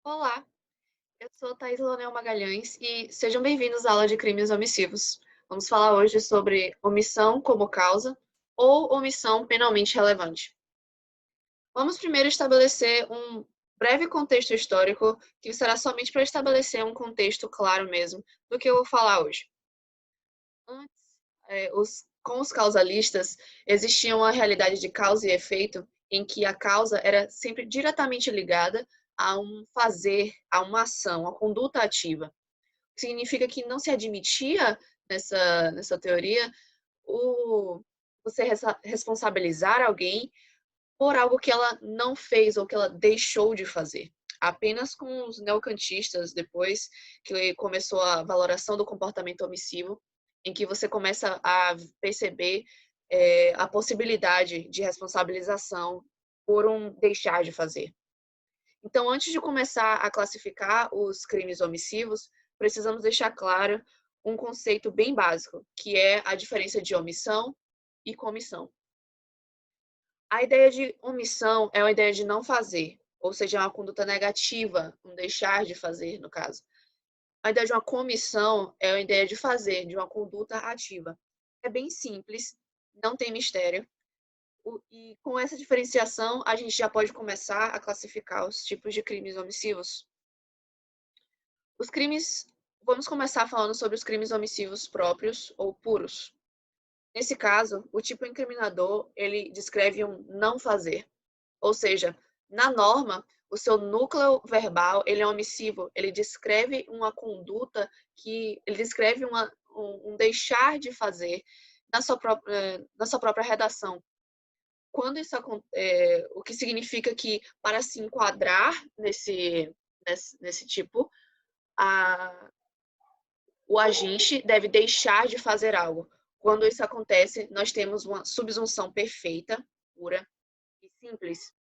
Olá, eu sou Thaís Leonel Magalhães e sejam bem-vindos à aula de crimes omissivos. Vamos falar hoje sobre omissão como causa ou omissão penalmente relevante. Vamos primeiro estabelecer um breve contexto histórico, que será somente para estabelecer um contexto claro mesmo do que eu vou falar hoje. Antes, com os causalistas, existia uma realidade de causa e efeito em que a causa era sempre diretamente ligada a um fazer, a uma ação, a conduta ativa. Significa que não se admitia nessa teoria o você responsabilizar alguém por algo que ela não fez ou que ela deixou de fazer. Apenas com os neocantistas, depois que começou a valoração do comportamento omissivo, em que você começa a perceber a possibilidade de responsabilização por um deixar de fazer. Então, antes de começar a classificar os crimes omissivos, precisamos deixar claro um conceito bem básico, que é a diferença de omissão e comissão. A ideia de omissão é uma ideia de não fazer, ou seja, é uma conduta negativa, um deixar de fazer, no caso. A ideia de uma comissão é a ideia de fazer, de uma conduta ativa. É bem simples, não tem mistério. E com essa diferenciação, a gente já pode começar a classificar os tipos de crimes omissivos. Os crimes, vamos começar falando sobre os crimes omissivos próprios ou puros. Nesse caso, o tipo incriminador, ele descreve um não fazer. Ou seja, na norma, o seu núcleo verbal, ele é omissivo, ele descreve uma conduta ele descreve um deixar de fazer na sua própria redação. Quando o que significa que para se enquadrar nesse tipo, a, o agente deve deixar de fazer algo. Quando isso acontece, nós temos uma subsunção perfeita, pura e simples.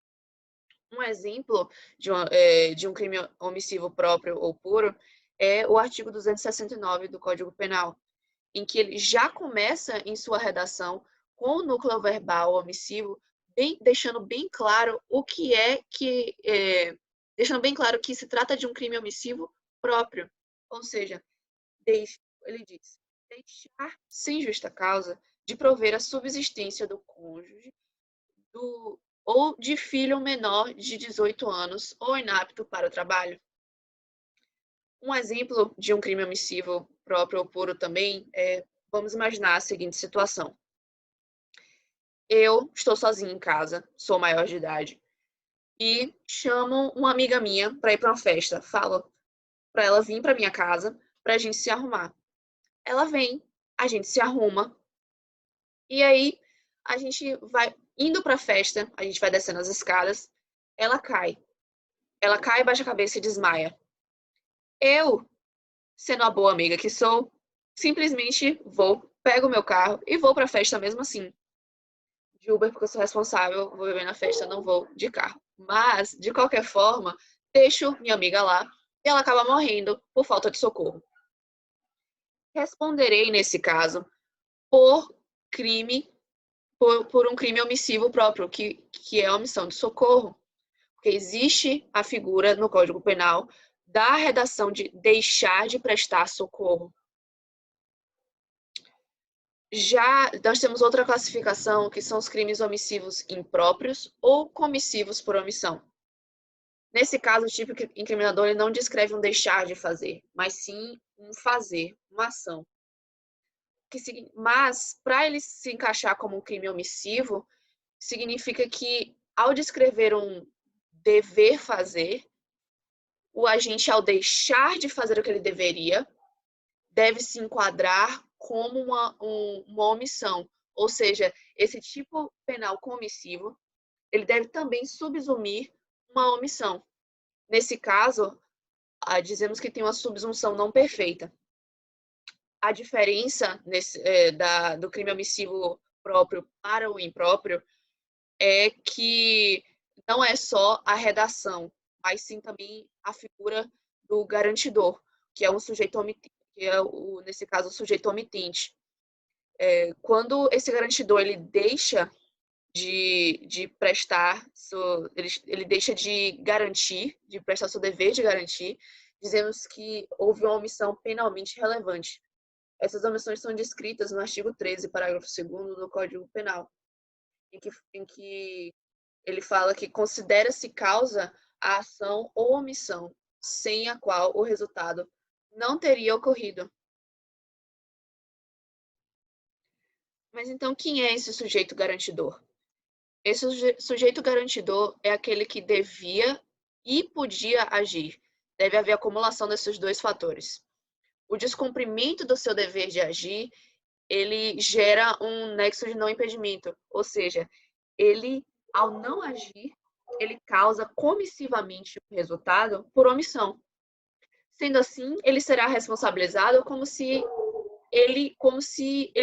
Um exemplo de um crime omissivo próprio ou puro é o artigo 269 do Código Penal, em que ele já começa em sua redação com o núcleo verbal omissivo, deixando bem claro deixando bem claro que se trata de um crime omissivo próprio, ou seja, ele diz, deixar sem justa causa de prover a subsistência do cônjuge ou de filho menor de 18 anos ou inapto para o trabalho. Um exemplo de um crime omissivo próprio ou puro também vamos imaginar a seguinte situação. Eu estou sozinha em casa, sou maior de idade, e chamo uma amiga minha para ir para uma festa. Falo para ela vir para minha casa para a gente se arrumar. Ela vem, a gente se arruma, e aí a gente vai indo para a festa, a gente vai descendo as escadas, ela cai. Ela cai, baixa a cabeça e desmaia. Eu, sendo a boa amiga que sou, simplesmente vou, pego o meu carro e vou para a festa mesmo assim. De Uber, porque eu sou responsável, vou beber na festa, não vou de carro. Mas, de qualquer forma, deixo minha amiga lá e ela acaba morrendo por falta de socorro. Responderei, nesse caso, por crime, por um crime omissivo próprio, que é a omissão de socorro. Porque existe a figura no Código Penal da redação de deixar de prestar socorro. Já nós temos outra classificação, que são os crimes omissivos impróprios ou comissivos por omissão. Nesse caso, o tipo incriminador ele não descreve um deixar de fazer, mas sim um fazer, uma ação. Mas, para ele se encaixar como um crime omissivo, significa que, ao descrever um dever fazer, o agente, ao deixar de fazer o que ele deveria, deve se enquadrar como uma omissão. Ou seja, esse tipo penal comissivo, ele deve também subsumir uma omissão. Nesse caso, dizemos que tem uma subsunção não perfeita. A diferença do crime omissivo próprio para o impróprio é que não é só a redação, mas sim também a figura do garantidor, que é um sujeito omitente, que é, nesse caso, o sujeito omitente. Quando esse garantidor ele deixa de prestar, ele deixa de garantir, de prestar seu dever de garantir, dizemos que houve uma omissão penalmente relevante. Essas omissões são descritas no artigo 13, parágrafo 2º do Código Penal, em que ele fala que considera-se causa a ação ou omissão, sem a qual o resultado não teria ocorrido. Mas então, quem é esse sujeito garantidor? Esse sujeito garantidor é aquele que devia e podia agir. Deve haver acumulação desses dois fatores. O descumprimento do seu dever de agir, ele gera um nexo de não impedimento, ou seja, ele, ao não agir, ele causa comissivamente o resultado por omissão. Sendo assim, ele será responsabilizado como se ele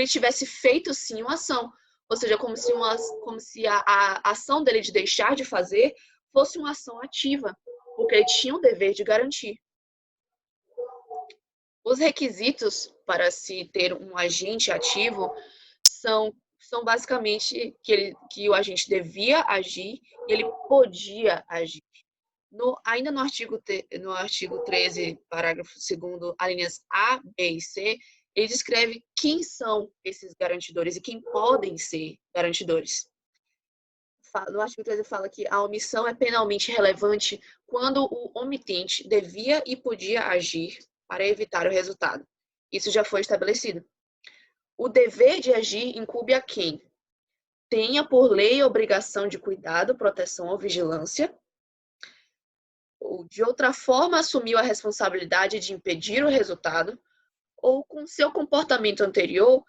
tivesse feito sim uma ação, ou seja, como se a ação dele de deixar de fazer fosse uma ação ativa, porque ele tinha o dever de garantir. Os requisitos para se ter um agente ativo são basicamente que o agente devia agir e ele podia agir. Ainda no artigo 13, parágrafo 2º, alíneas A, B e C, ele descreve quem são esses garantidores e quem podem ser garantidores. No artigo 13 fala que a omissão é penalmente relevante quando o omitente devia e podia agir para evitar o resultado. Isso já foi estabelecido. O dever de agir incumbe a quem tenha por lei a obrigação de cuidado, proteção ou vigilância, ou de outra forma assumiu a responsabilidade de impedir o resultado, ou com seu comportamento anterior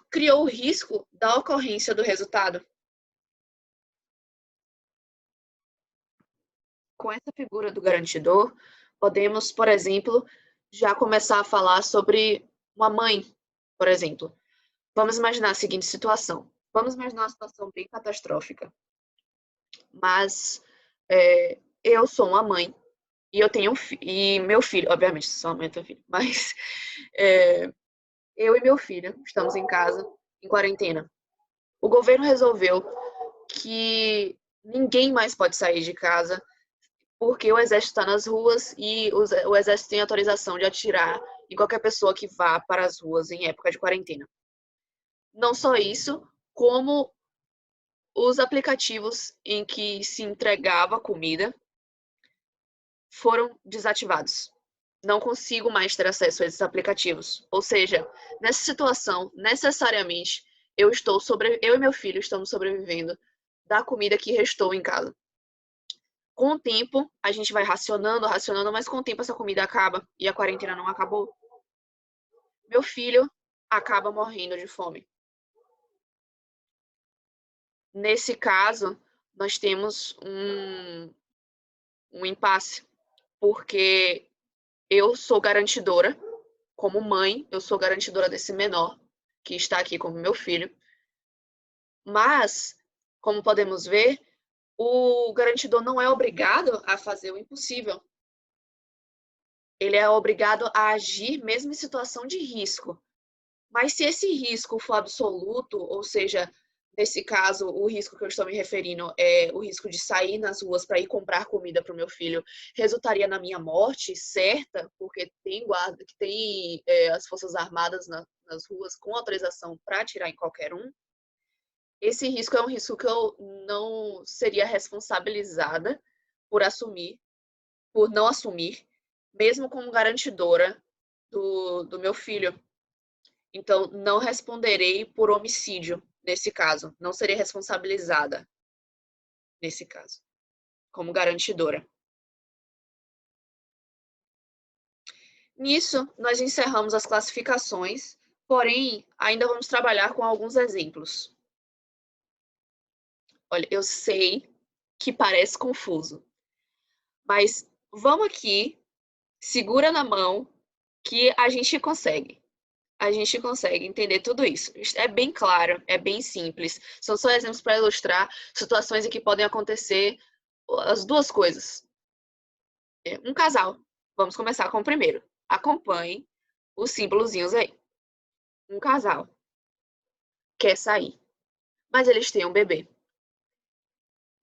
criou o risco da ocorrência do resultado. Com essa figura do garantidor, podemos, por exemplo, já começar a falar sobre uma mãe, por exemplo. Vamos imaginar a seguinte situação. Vamos imaginar uma situação bem catastrófica. Mas eu sou uma mãe e eu tenho e meu filho, obviamente, sou uma mãe e tenho filho, mas eu e meu filho estamos em casa, em quarentena. O governo resolveu que ninguém mais pode sair de casa porque o exército está nas ruas e o exército tem autorização de atirar em qualquer pessoa que vá para as ruas em época de quarentena. Não só isso, como os aplicativos em que se entregava comida foram desativados. Não consigo mais ter acesso a esses aplicativos. Ou seja, nessa situação, necessariamente, eu e meu filho estamos sobrevivendo da comida que restou em casa. Com o tempo, a gente vai racionando, mas com o tempo essa comida acaba e a quarentena não acabou. Meu filho acaba morrendo de fome. Nesse caso, nós temos um impasse, porque eu sou garantidora, como mãe, eu sou garantidora desse menor que está aqui como meu filho, mas, como podemos ver, o garantidor não é obrigado a fazer o impossível. Ele é obrigado a agir mesmo em situação de risco. Mas se esse risco for absoluto, ou seja, nesse caso, o risco que eu estou me referindo é o risco de sair nas ruas para ir comprar comida para o meu filho, resultaria na minha morte, certa, porque tem guarda, que tem as Forças Armadas nas ruas com autorização para atirar em qualquer um. Esse risco é um risco que eu não seria responsabilizada por não assumir, mesmo como garantidora do meu filho. Então, não responderei por homicídio nesse caso. Não serei responsabilizada nesse caso, como garantidora. Nisso, nós encerramos as classificações, porém, ainda vamos trabalhar com alguns exemplos. Olha, eu sei que parece confuso, mas vamos aqui, segura na mão, que a gente consegue. A gente consegue entender tudo isso. É bem claro, é bem simples. São só exemplos para ilustrar situações em que podem acontecer as duas coisas. Um casal. Vamos começar com o primeiro. Acompanhe os símbolozinhos aí. Um casal quer sair. mas eles têm um bebê.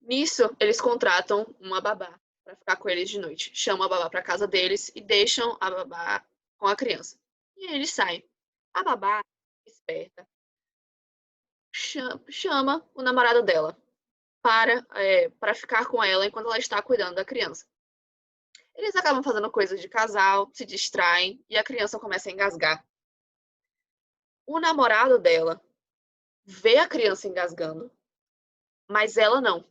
Nisso, eles contratam uma babá para ficar com eles de noite. Chamam a babá para casa deles e deixam a babá com a criança. E aí eles saem. A babá, esperta, chama o namorado dela para ficar com ela enquanto ela está cuidando da criança. Eles acabam fazendo coisas de casal, se distraem e a criança começa a engasgar. O namorado dela vê a criança engasgando, mas ela não.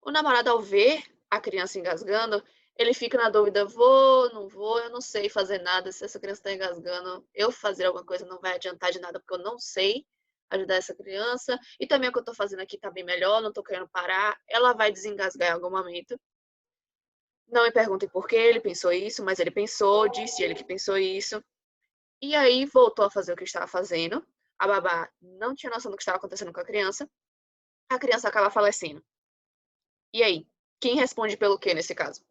O namorado, ao ver a criança engasgando, ele fica na dúvida: vou, não vou, eu não sei fazer nada. Se essa criança está engasgando, eu fazer alguma coisa não vai adiantar de nada, porque eu não sei ajudar essa criança. E também o que eu estou fazendo aqui está bem melhor, não estou querendo parar. Ela vai desengasgar em algum momento. Não me perguntem por que ele pensou isso, mas ele pensou, disse ele que pensou isso. E aí voltou a fazer o que estava fazendo. A babá não tinha noção do que estava acontecendo com a criança. A criança acaba falecendo. E aí? Quem responde pelo quê nesse caso?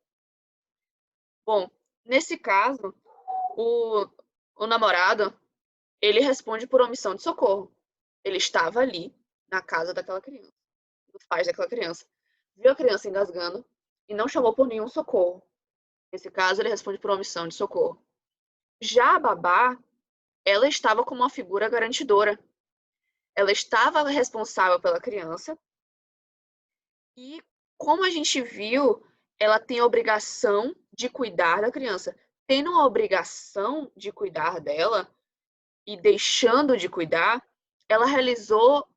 Bom, nesse caso, o, o namorado, ele responde por omissão de socorro. Ele estava ali, na casa daquela criança, dos pais daquela criança. Viu a criança engasgando e não chamou por nenhum socorro. Nesse caso, ele responde por omissão de socorro. Já a babá, ela estava como uma figura garantidora. Ela estava responsável pela criança e, como a gente viu, ela tem a obrigação de cuidar da criança. Tendo a obrigação de cuidar dela e deixando de cuidar, ela realizou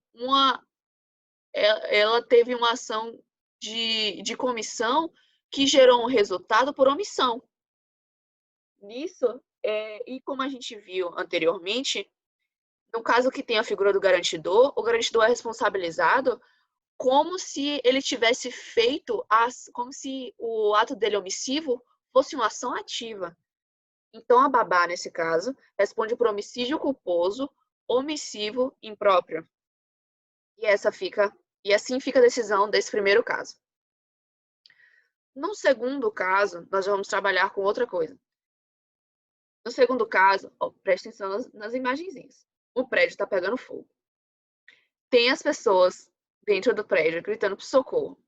ela teve uma ação de comissão que gerou um resultado por omissão. Nisso, e como a gente viu anteriormente, no caso que tem a figura do garantidor, o garantidor é responsabilizado como se ele tivesse feito, como se o ato dele omissivo fosse uma ação ativa. Então, a babá, nesse caso, responde por homicídio culposo, omissivo, impróprio. E assim fica a decisão desse primeiro caso. No segundo caso, nós vamos trabalhar com outra coisa. No segundo caso, preste atenção nas imagenzinhas. O prédio está pegando fogo. Tem as pessoas dentro do prédio gritando por socorro.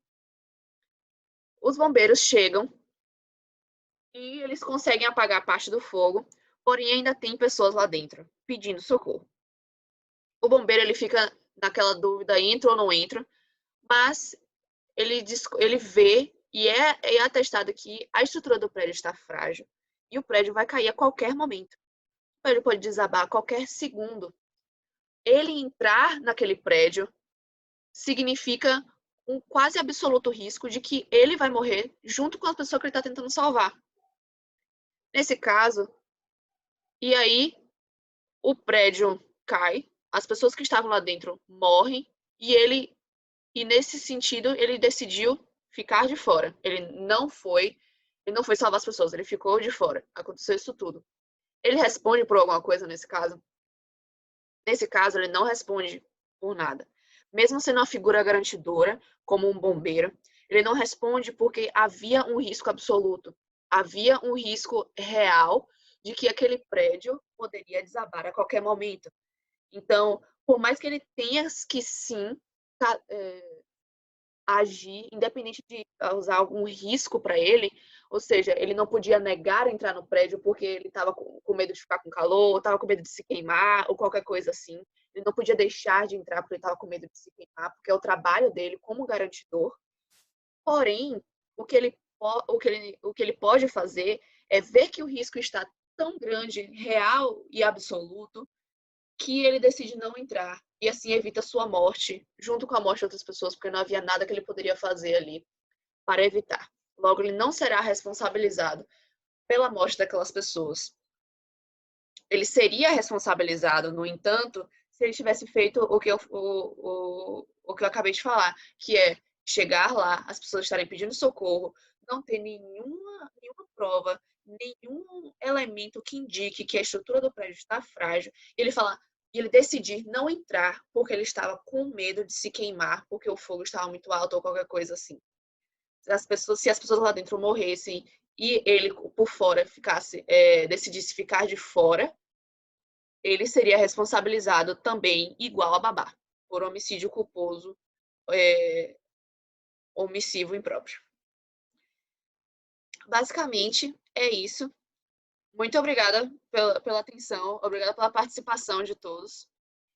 Os bombeiros chegam e eles conseguem apagar parte do fogo, porém ainda tem pessoas lá dentro pedindo socorro. O bombeiro ele fica naquela dúvida, entra ou não entra, mas ele vê é atestado que a estrutura do prédio está frágil e o prédio vai cair a qualquer momento. O prédio pode desabar a qualquer segundo. Ele entrar naquele prédio significa um quase absoluto risco de que ele vai morrer junto com a pessoa que ele está tentando salvar. Nesse caso, e aí o prédio cai, as pessoas que estavam lá dentro morrem e nesse sentido ele decidiu ficar de fora. Ele não foi salvar as pessoas, ele ficou de fora. Aconteceu isso tudo. Ele responde por alguma coisa nesse caso? Nesse caso, ele não responde por nada. Mesmo sendo uma figura garantidora, como um bombeiro, ele não responde porque havia um risco absoluto. Havia um risco real de que aquele prédio poderia desabar a qualquer momento. Então, por mais que ele tenha que sim agir, independente de causar algum risco para ele, ou seja, ele não podia negar entrar no prédio porque ele estava com medo de ficar com calor, estava com medo de se queimar, ou qualquer coisa assim. Ele não podia deixar de entrar porque ele estava com medo de se queimar, porque é o trabalho dele como garantidor. Porém, o que ele pode fazer é ver que o risco está tão grande, real e absoluto, que ele decide não entrar e assim evita sua morte, junto com a morte de outras pessoas, porque não havia nada que ele poderia fazer ali para evitar. Logo, ele não será responsabilizado pela morte daquelas pessoas. Ele seria responsabilizado, no entanto, se ele tivesse feito o que eu acabei de falar, que é chegar lá, as pessoas estarem pedindo socorro, não ter nenhuma prova, nenhum elemento que indique que a estrutura do prédio está frágil, e ele decidir não entrar porque ele estava com medo de se queimar, porque o fogo estava muito alto ou qualquer coisa assim. Se as pessoas lá dentro morressem e ele por fora decidisse ficar de fora, ele seria responsabilizado também igual a babá. por homicídio culposo, omissivo impróprio. Basicamente, é isso. Muito obrigada pela atenção, obrigada pela participação de todos.